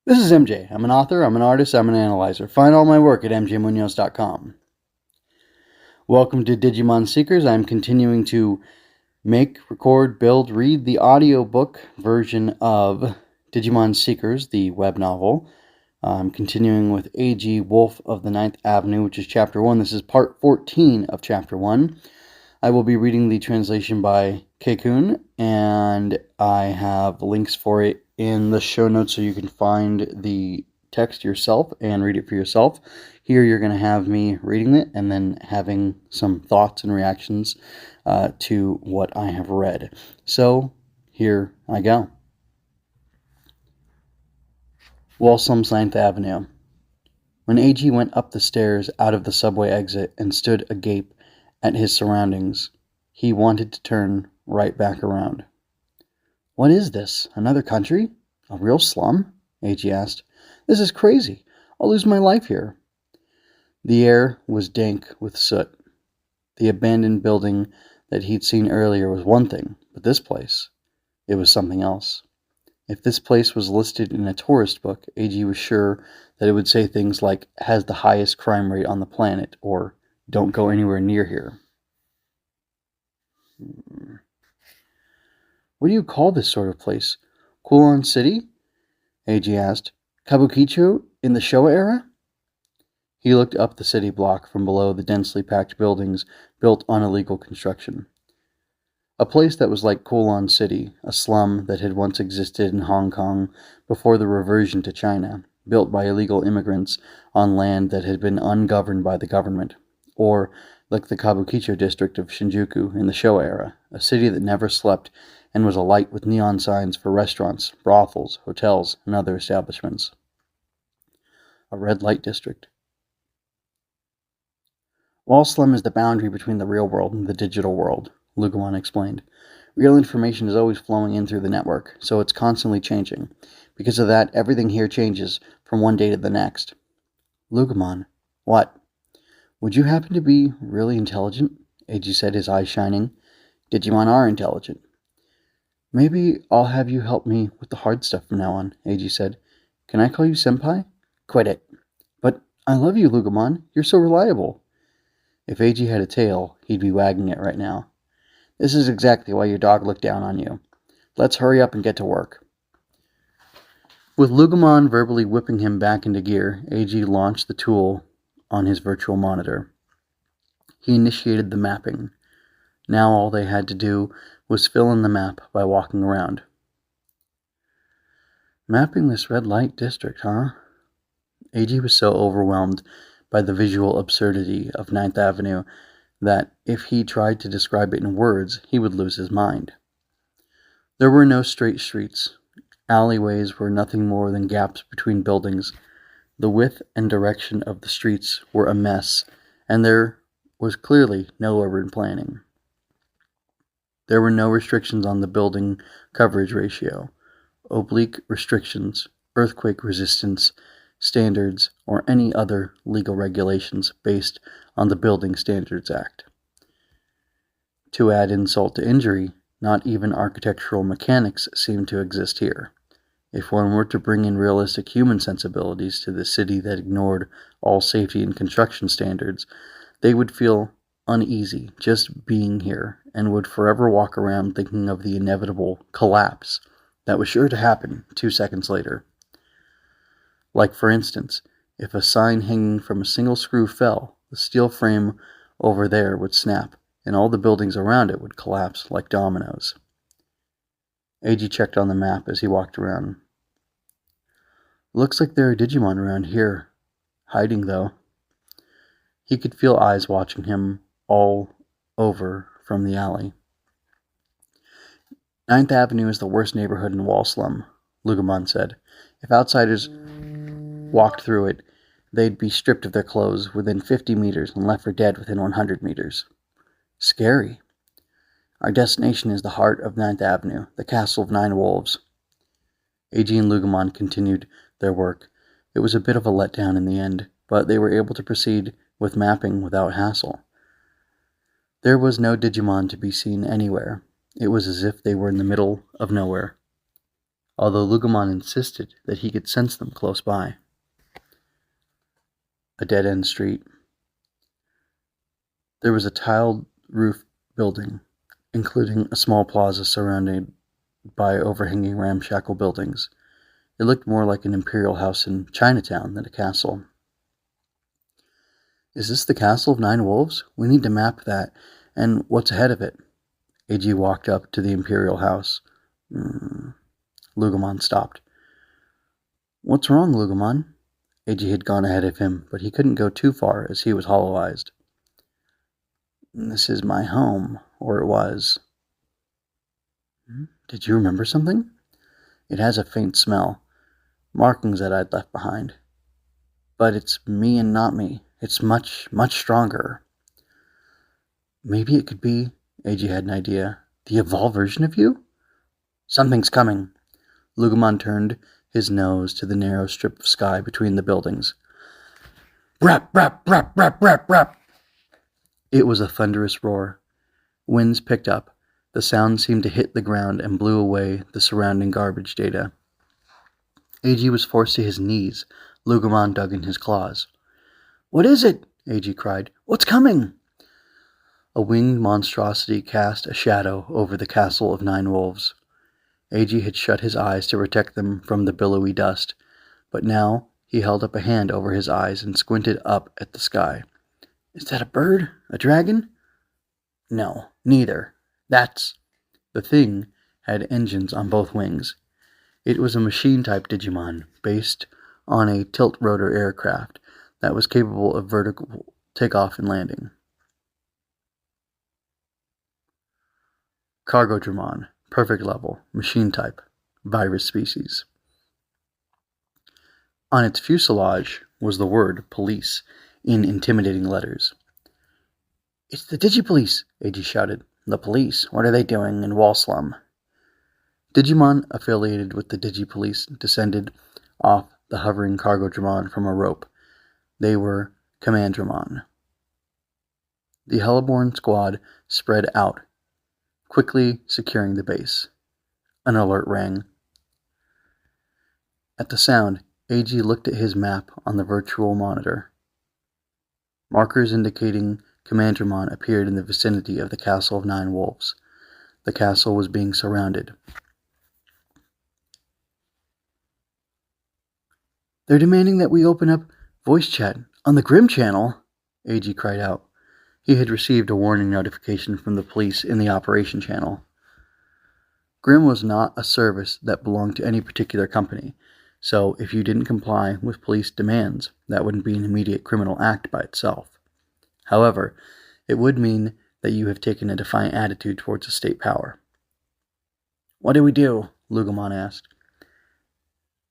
This is MJ. I'm an author, I'm an artist, I'm an analyzer. Find all my work at mjmunoz.com. Welcome to Digimon Seekers. I'm continuing to make, record, build, read the audiobook version of Digimon Seekers, the web novel. I'm continuing with Eiji, Wolf of the Ninth Avenue, which is Chapter 1. This is Part 14 of Chapter 1. I will be reading the translation by Keikun, and I have links for it in the show notes so you can find the text yourself and read it for yourself. Here you're going to have me reading it and then having some thoughts and reactions to what I have read. So here I go. Walsum's Ninth Avenue. When Eiji went up the stairs out of the subway exit and stood agape at his surroundings, he wanted to turn right back around. What is this? Another country? A real slum? Eiji asked. This is crazy. I'll lose my life here. The air was dank with soot. The abandoned building that he'd seen earlier was one thing, but this place, it was something else. If this place was listed in a tourist book, Eiji was sure that it would say things like, has the highest crime rate on the planet, or don't go anywhere near here. What do you call this sort of place? Kulon City? Eiji asked. Kabukicho in the Showa era? He looked up the city block from below the densely packed buildings built on illegal construction. A place that was like Kulon City, a slum that had once existed in Hong Kong before the reversion to China, built by illegal immigrants on land that had been ungoverned by the government. Or, like the Kabukicho district of Shinjuku in the Showa era, a city that never slept and was alight with neon signs for restaurants, brothels, hotels, and other establishments. A red light district. Wall slum is the boundary between the real world and the digital world, Lugumon explained. Real information is always flowing in through the network, so it's constantly changing. Because of that, everything here changes from one day to the next. Lugumon, what? Would you happen to be really intelligent? Eiji said, his eyes shining. Digimon are intelligent. Maybe I'll have you help me with the hard stuff from now on, Eiji said. Can I call you Senpai? Quit it. But I love you, Lugumon. You're so reliable. If Eiji had a tail, he'd be wagging it right now. This is exactly why your dog looked down on you. Let's hurry up and get to work. With Lugumon verbally whipping him back into gear, Eiji launched the tool on his virtual monitor. He initiated the mapping. Now all they had to do was fill in the map by walking around. Mapping this red light district, huh? Eiji was so overwhelmed by the visual absurdity of Ninth Avenue that if he tried to describe it in words, he would lose his mind. There were no straight streets. Alleyways were nothing more than gaps between buildings. The width and direction of the streets were a mess, and there was clearly no urban planning. There were no restrictions on the building coverage ratio, oblique restrictions, earthquake resistance standards, or any other legal regulations based on the Building Standards Act. To add insult to injury, not even architectural mechanics seemed to exist here. If one were to bring in realistic human sensibilities to the city that ignored all safety and construction standards, they would feel uneasy just being here and would forever walk around thinking of the inevitable collapse that was sure to happen 2 seconds later. Like, for instance, if a sign hanging from a single screw fell, the steel frame over there would snap, and all the buildings around it would collapse like dominoes. Eiji checked on the map as he walked around. Looks like there are Digimon around here. Hiding, though. He could feel eyes watching him all over from the alley. Ninth Avenue is the worst neighborhood in Wall Slum, Lugumon said. If outsiders walked through it, they'd be stripped of their clothes within 50 meters and left for dead within 100 meters. Scary. Our destination is the heart of Ninth Avenue, the Castle of Nine Wolves. Eiji and Lugumon continued their work. It was a bit of a letdown in the end, but they were able to proceed with mapping without hassle. There was no Digimon to be seen anywhere. It was as if they were in the middle of nowhere. although Lugumon insisted that he could sense them close by. A dead-end street. There was a tiled roof building, including a small plaza surrounded by overhanging ramshackle buildings. It looked more like an imperial house in Chinatown than a castle. Is this the Castle of Nine Wolves? We need to map that, and what's ahead of it? Eiji walked up to the imperial house. Lugumon stopped. What's wrong, Lugumon? Eiji had gone ahead of him, but he couldn't go too far as he was hollow-eyed. This is my home, or it was. Did you remember something? It has a faint smell. Markings that I'd left behind. But it's me and not me. It's much, much stronger. Maybe it could be, Eiji had an idea, the evolved version of you? Something's coming. Lugumon turned his nose to the narrow strip of sky between the buildings. Brap, brap, brap, brap, brap, brap. It was a thunderous roar. Winds picked up. The sound seemed to hit the ground and blew away the surrounding garbage data. Eiji was forced to his knees. Lugumon dug in his claws. What is it? Eiji cried. What's coming? A winged monstrosity cast a shadow over the Castle of Nine Wolves. Eiji had shut his eyes to protect them from the billowy dust, but now he held up a hand over his eyes and squinted up at the sky. Is that a bird? A dragon? No, neither. That's... The thing had engines on both wings. It was a machine-type Digimon, based on a tilt-rotor aircraft that was capable of vertical takeoff and landing. Cargo Dramon, perfect level, machine type, virus species. On its fuselage was the word police in intimidating letters. It's the Digipolice, Eiji shouted. The police, what are they doing in Wall Slum? Digimon affiliated with the Digipolice descended off the hovering Cargo Dramon from a rope. They were Command Dramon. The Hellborn squad spread out, quickly securing the base. An alert rang. At the sound, Eiji looked at his map on the virtual monitor. Markers indicating Command Dramon appeared in the vicinity of the Castle of Nine Wolves. The castle was being surrounded. They're demanding that we open up voice chat on the Grimm channel, Eiji cried out. He had received a warning notification from the police in the operation channel. Grimm was not a service that belonged to any particular company, so if you didn't comply with police demands, that wouldn't be an immediate criminal act by itself. However, it would mean that you have taken a defiant attitude towards a state power. What do we do? Lugumon asked.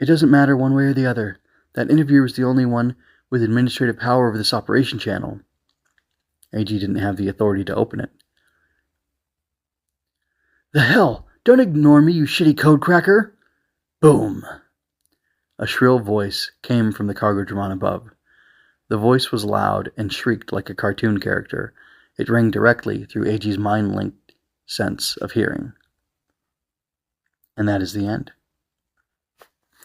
It doesn't matter one way or the other. That interviewer is the only one with administrative power over this operation channel. Eiji didn't have the authority to open it. The hell! Don't ignore me, you shitty code cracker! Boom! A shrill voice came from the Cargo Dramon above. The voice was loud and shrieked like a cartoon character. It rang directly through Eiji's mind-linked sense of hearing. And that is the end.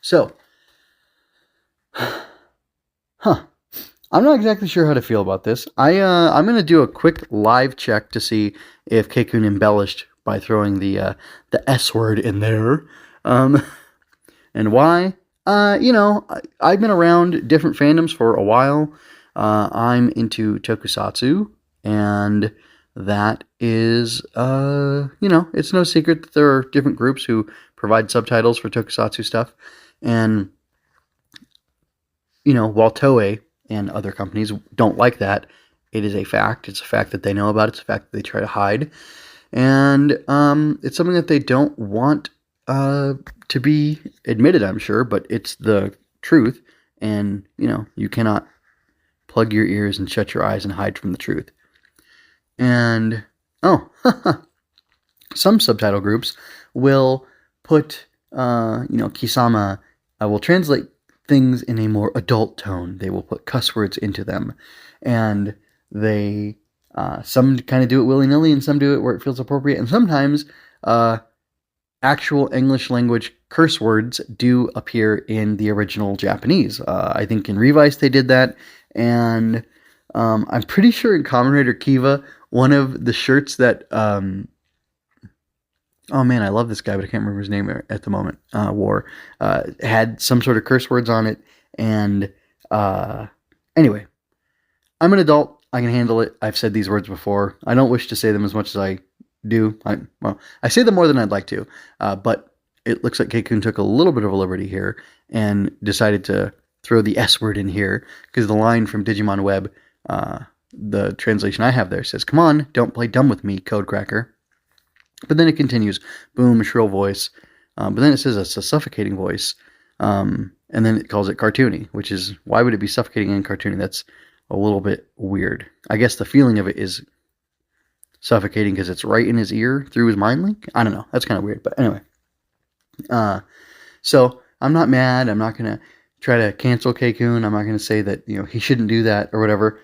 So, I'm not exactly sure how to feel about this. I'm going to do a quick live check to see if Keikun embellished by throwing the S word in there. And why? I've been around different fandoms for a while. I'm into tokusatsu, and that is, it's no secret that there are different groups who provide subtitles for tokusatsu stuff. And, while Toei and other companies don't like that, it is a fact. It's a fact that they know about. It's a fact that they try to hide. And it's something that they don't want to be admitted, I'm sure, but it's the truth. And, you cannot plug your ears and shut your eyes and hide from the truth. And, some subtitle groups will put, Kisama will translate things in a more adult tone. They will put cuss words into them. And they, some kind of do it willy-nilly and some do it where it feels appropriate. And sometimes, actual English language curse words do appear in the original Japanese. I think in Revised they did that, and I'm pretty sure in Kamen Rider Kiva, one of the shirts that oh man, I love this guy, but I can't remember his name at the moment. Had some sort of curse words on it, and anyway, I'm an adult. I can handle it. I've said these words before. I don't wish to say them as much as I do. I say them more than I'd like to, but it looks like Keikun took a little bit of a liberty here and decided to throw the S word in here, because the line from Digimon Web, the translation I have there says, "Come on, don't play dumb with me, code cracker." But then it continues, boom, shrill voice. But then it says it's a suffocating voice. And then it calls it cartoony, which is, why would it be suffocating and cartoony? That's a little bit weird. I guess the feeling of it is suffocating because it's right in his ear through his mind link. I don't know. That's kind of weird. But anyway. So I'm not mad. I'm not going to try to cancel Keikun. I'm not going to say that, he shouldn't do that or whatever.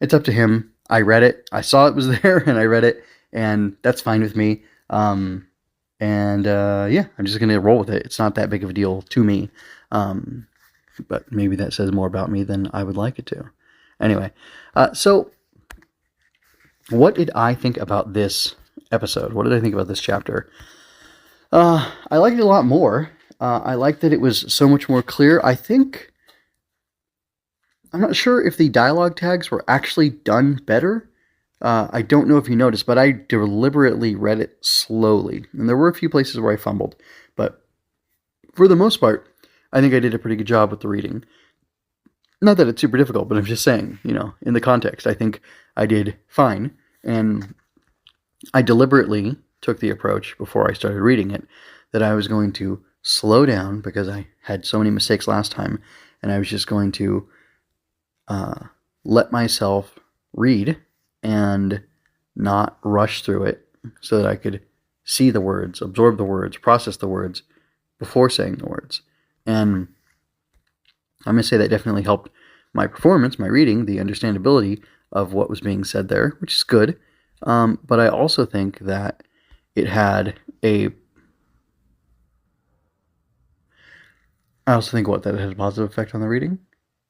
It's up to him. I read it. I saw it was there and I read it, and that's fine with me. I'm just going to roll with it. It's not that big of a deal to me. But maybe that says more about me than I would like it to. Anyway, so what did I think about this episode? What did I think about this chapter? I liked it a lot more. I liked that it was so much more clear. I'm not sure if the dialogue tags were actually done better. I don't know if you noticed, but I deliberately read it slowly. And there were a few places where I fumbled. But for the most part, I think I did a pretty good job with the reading. Not that it's super difficult, but I'm just saying, in the context, I think I did fine. And I deliberately took the approach before I started reading it that I was going to slow down because I had so many mistakes last time. And I was just going to let myself read and not rush through it so that I could see the words, absorb the words, process the words before saying the words. And I'm going to say that definitely helped my performance, my reading, the understandability of what was being said there, which is good. But I also think that it had that had a positive effect on the reading.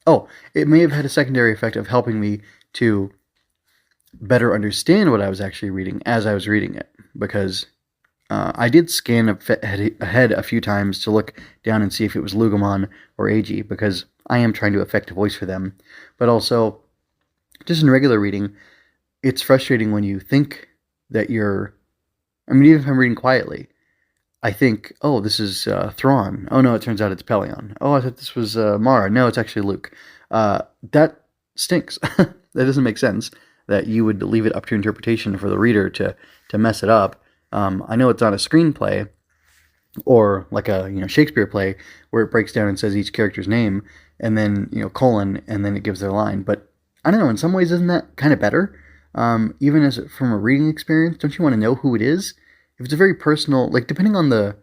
Oh, it may have had a secondary effect of helping me to better understand what I was actually reading as I was reading it, because I did scan ahead a few times to look down and see if it was Lugomon or Eiji, because I am trying to affect a voice for them. But also, just in regular reading, it's frustrating when you think that even if I'm reading quietly, I think, oh, this is Thrawn. Oh, no, it turns out it's Pelion. Oh, I thought this was Mara. No, it's actually Luke. That stinks. That doesn't make sense, that you would leave it up to interpretation for the reader to mess it up. I know it's on a screenplay or like a Shakespeare play where it breaks down and says each character's name and then colon and then it gives their line. But I don't know. In some ways, isn't that kind of better? Even from a reading experience, don't you want to know who it is? If it's a very personal, like depending on the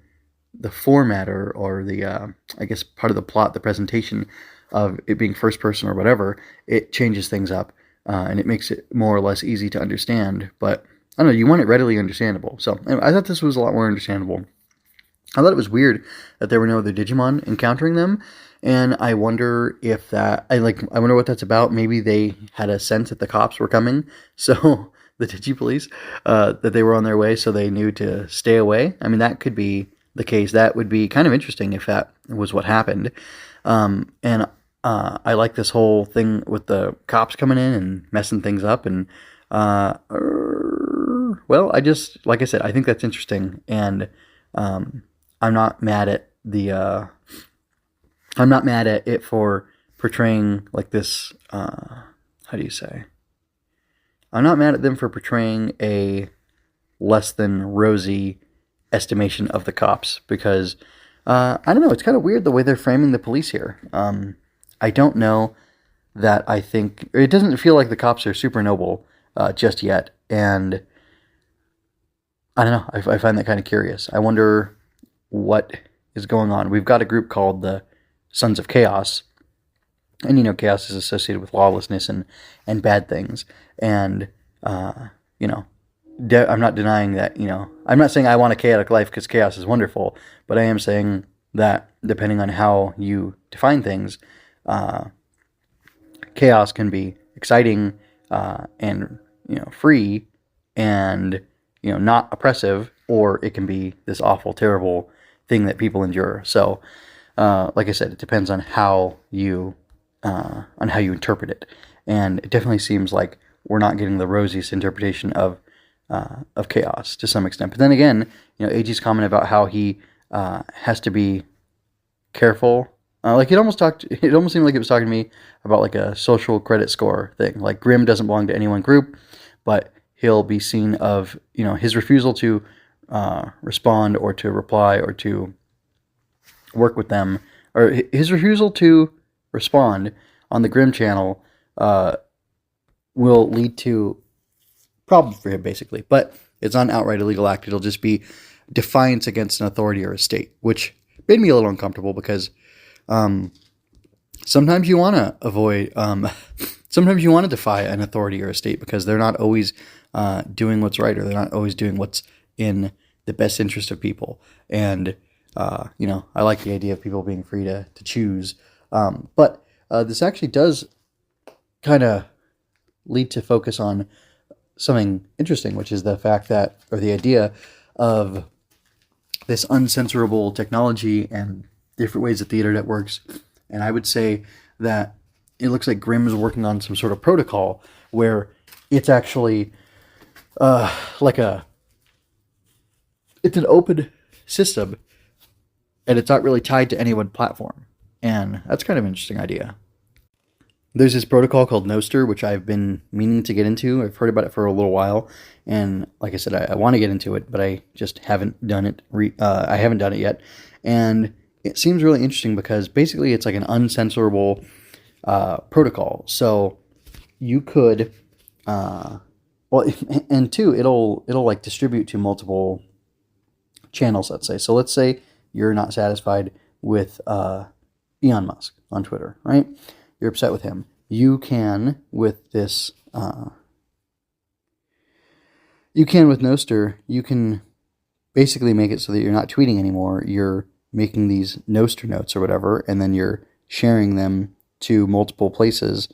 format or the I guess part of the plot, the presentation of it being first person or whatever, it changes things up. And it makes it more or less easy to understand. But, I don't know, you want it readily understandable. So, anyway, I thought this was a lot more understandable. I thought it was weird that there were no other Digimon encountering them. And I wonder if I wonder what that's about. Maybe they had a sense that the cops were coming. So, the Digi-Police, that they were on their way, so they knew to stay away. I mean, that could be the case. That would be kind of interesting if that was what happened. I like this whole thing with the cops coming in and messing things up. And, well, like I said, I think that's interesting. And I'm not mad at I'm not mad at it for portraying like this, how do you say? I'm not mad at them for portraying a less than rosy estimation of the cops because, I don't know, it's kind of weird the way they're framing the police here. I don't know that it doesn't feel like the cops are super noble just yet. And I don't know, I find that kind of curious. I wonder what is going on. We've got a group called the Sons of Chaos. And, chaos is associated with lawlessness and bad things. And, I'm not denying that, I'm not saying I want a chaotic life because chaos is wonderful, but I am saying that depending on how you define things, uh, chaos can be exciting and free and not oppressive, or it can be this awful, terrible thing that people endure. So, like I said, it depends on how you interpret it, and it definitely seems like we're not getting the rosiest interpretation of chaos to some extent. But then again, Eiji's comment about how he has to be careful. Like it almost seemed like it was talking to me about like a social credit score thing. Like Grimm doesn't belong to any one group, but he'll be seen of his refusal to respond or to reply or to work with them, or his refusal to respond on the Grimm channel will lead to problems for him, basically. But it's not an outright illegal act. It'll just be defiance against an authority or a state, which made me a little uncomfortable because sometimes you want to avoid, sometimes you want to defy an authority or a state because they're not always doing what's right, or they're not always doing what's in the best interest of people. And, I like the idea of people being free to choose. But this actually does kind of lead to focus on something interesting, which is the fact that, or the idea of this uncensorable technology and different ways that the internet works. And I would say that it looks like Grimm is working on some sort of protocol where it's actually it's an open system, and it's not really tied to any one platform. And that's kind of an interesting idea. There's this protocol called Nostr, which I've been meaning to get into. I've heard about it for a little while, and like I said, I want to get into it, but I just haven't done it. I haven't done it yet, and it seems really interesting because basically it's like an uncensorable protocol. So you could, and two, it'll like distribute to multiple channels. Let's say. So let's say you're not satisfied with Elon Musk on Twitter, right? You're upset with him. You can, with this, with Nostr, you can basically make it so that you're not tweeting anymore. You're making these Nostr notes or whatever, and then you're sharing them to multiple places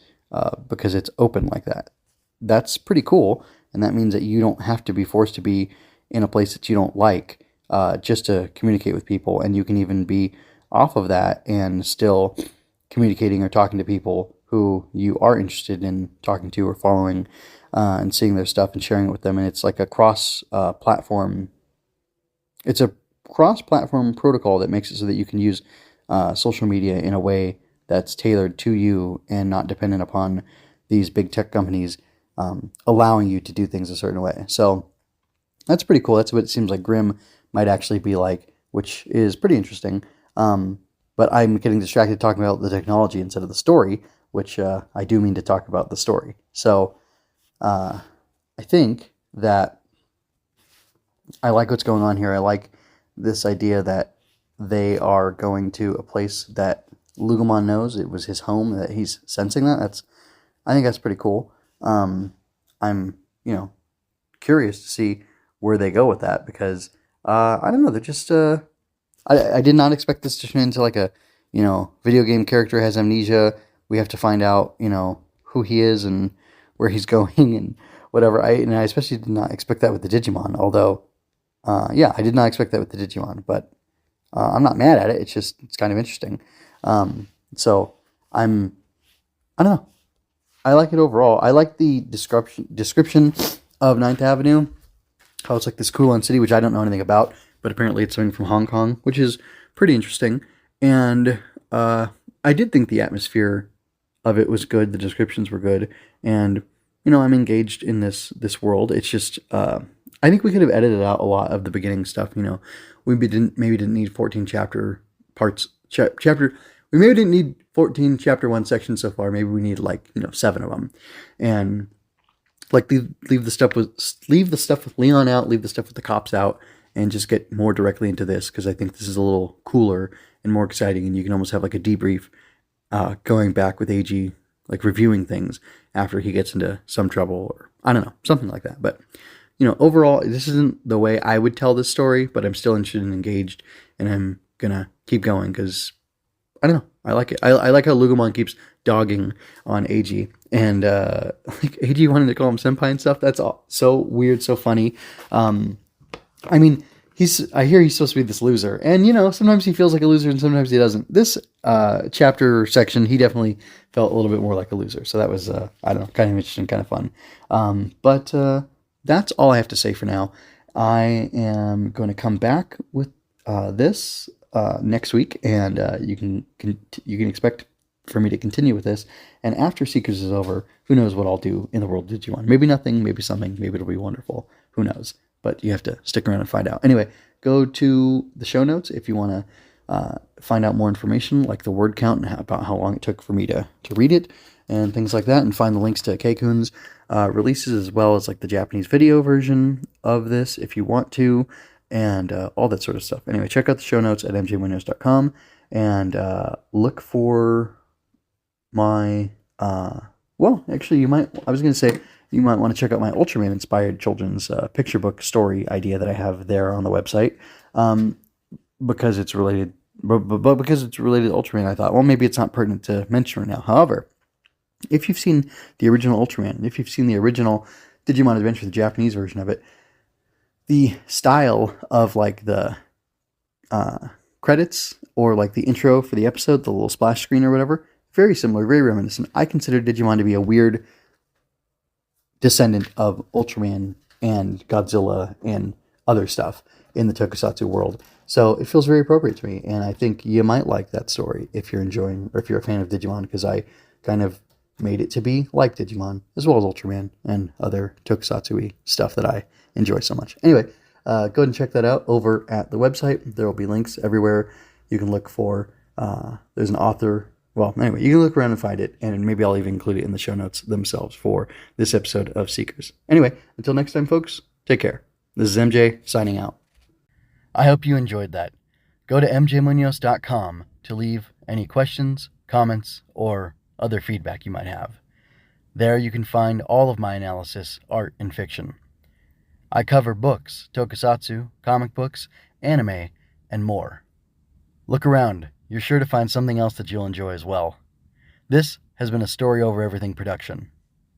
because it's open like that. That's pretty cool, and that means that you don't have to be forced to be in a place that you don't like just to communicate with people, and you can even be off of that and still communicating or talking to people who you are interested in talking to or following and seeing their stuff and sharing it with them. And it's like a cross-platform. It's a cross-platform protocol that makes it so that you can use social media in a way that's tailored to you and not dependent upon these big tech companies allowing you to do things a certain way. So that's pretty cool. That's what it seems like Grimm might actually be like, which is pretty interesting. But I'm getting distracted talking about the technology instead of the story, which I do mean to talk about the story. So I think that I like what's going on here. I like this idea that they are going to a place that Lugumon knows it was his home, that he's sensing that. I think that's pretty cool. I'm curious to see where they go with that because I don't know. They're just I did not expect this to turn into like a, video game character has amnesia. We have to find out, who he is and where he's going and whatever. I especially did not expect that with the Digimon. Although, I did not expect that with the Digimon. But I'm not mad at it. It's kind of interesting. So I don't know. I like it overall. I like the description of Ninth Avenue. How it's like this Kulon city, which I don't know anything about. But apparently it's something from Hong Kong, which is pretty interesting. And I did think the atmosphere of it was good. The descriptions were good. And, I'm engaged in this world. It's just, I think we could have edited out a lot of the beginning stuff. We maybe didn't need 14 chapter parts. We maybe didn't need 14 chapter 1 sections so far. Maybe we need 7 of them. And leave the stuff with Leon out, leave the stuff with the cops out, and just get more directly into this because I think this is a little cooler and more exciting, and you can almost have like a debrief going back with Eiji, like reviewing things after he gets into some trouble or I don't know, something like that. But overall, this isn't the way I would tell this story, but I'm still interested and engaged, and I'm gonna keep going because I don't know. I like it. I like how Lugumon keeps dogging on Eiji, and like Eiji wanted to call him senpai and stuff. That's all so weird, so funny. I mean, I hear he's supposed to be this loser, and sometimes he feels like a loser, and sometimes he doesn't. This chapter section, he definitely felt a little bit more like a loser. So that was I don't know, kind of interesting, kind of fun. But that's all I have to say for now. I am going to come back with this next week, and you can expect for me to continue with this. And after Seekers is over, who knows what I'll do in the world of Digimon? Maybe nothing, maybe something, maybe it'll be wonderful. Who knows? But you have to stick around and find out. Anyway, go to the show notes if you want to find out more information, like the word count and about how long it took for me to read it and things like that, and find the links to Keikun's releases, as well as like the Japanese video version of this if you want to, and all that sort of stuff. Anyway, check out the show notes at mjmunoz.com and look for my well, actually, you might want to check out my Ultraman inspired children's picture book story idea that I have there on the website, because it's related. But because it's related to Ultraman, I thought, well, maybe it's not pertinent to mention right now. However, if you've seen the original Ultraman, if you've seen the original Digimon Adventure, the Japanese version of it, the style of like the credits or like the intro for the episode, the little splash screen or whatever, very similar, very reminiscent. I consider Digimon to be a weird descendant of Ultraman and Godzilla and other stuff in the tokusatsu world. So it feels very appropriate to me, and I think you might like that story if you're enjoying, or if you're a fan of Digimon, because I kind of made it to be like Digimon, as well as Ultraman and other tokusatsu-y stuff that I enjoy so much. Anyway, go ahead and check that out over at the website. There will be links everywhere. You can look for, there's an author. Well, anyway, you can look around and find it, and maybe I'll even include it in the show notes themselves for this episode of Seekers. Anyway, until next time, folks, take care. This is MJ signing out. I hope you enjoyed that. Go to mjmunoz.com to leave any questions, comments, or other feedback you might have. There you can find all of my analysis, art, and fiction. I cover books, tokusatsu, comic books, anime, and more. Look around. You're sure to find something else that you'll enjoy as well. This has been a Story Over Everything production.